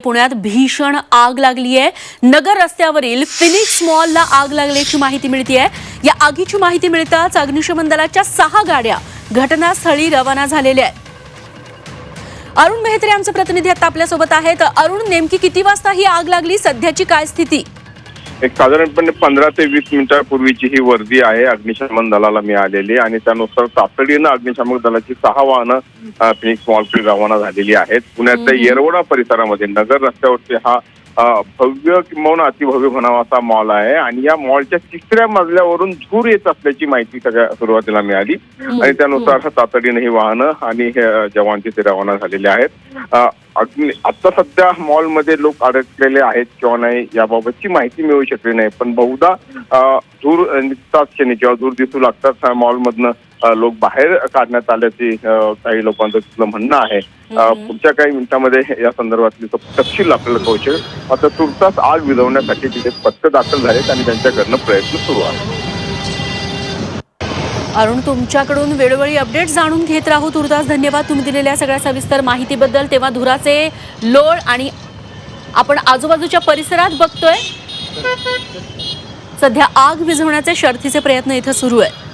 पुण्यात भीषण आग लागली आहे। नगर रस्त्यावरील फिनिक्स मॉलला आग लागल्याची माहिती मिळते आहे। या आगीची माहिती मिळताच अग्निशमन दलाच्या 6 गाड्या घटनास्थळी रवाना झालेल्या आहेत। अरुण मेहत्रे आमचे प्रतिनिधी आता आपल्या सोबत आहेत। अरुण, नेमकी किती वाजता ही आग लागली, सध्याची काय स्थिती? एक साधारणपणे 15 ते 20 मिनिटांपूर्वीची ही वर्दी आहे अग्निशमन दलाला मिळालेली आणि त्यानुसार तातडीनं अग्निशमन दलाची 6 वाहनं फिनिक्स मॉलकडे रवाना झालेली आहेत। पुण्यातल्या येरवडा परिसरामध्ये नगर रस्त्यावरती हा भव्य किंवा अतिभव्य म्हणावा असा मॉल आहे आणि या मॉलच्या 3ऱ्या मजल्यावरून धूर येत असल्याची माहिती सगळ्या सुरुवातीला मिळाली आणि त्यानुसार तातडीनं ही वाहनं आणि जवान तिथे रवाना झालेले आहेत। आता सध्या मॉलमध्ये लोक अडकलेले आहेत किंवा नाही याबाबतची माहिती मिळू शकली नाही, पण बहुधा धूर निघताच क्षणी किंवा धूर दिसू लागतात मॉलमधनं लोक बाहेर काढण्यात आल्याचे काही लोकांचं तिथलं म्हणणं आहे। पुढच्या काही मिनिटांमध्ये या संदर्भातली तपशील आपल्याला कळू आता तुर्तास आग विझवण्यासाठी तिथे पथकं दाखल झालेत आणि त्यांच्याकडनं प्रयत्न सुरू आहे। अरुण, तुमच्याकडून वेळोवेळी अपडेट जाणून घेत राहू तुर्तास धन्यवाद तुम्ही दिलेल्या सगळ्या सविस्तर माहितीबद्दल। तेव्हा धुराचे लोळ आणि आपण आजूबाजूच्या परिसरात बघतोय सध्या आग विझवण्याचे शर्थीचे प्रयत्न इथे सुरू आहे।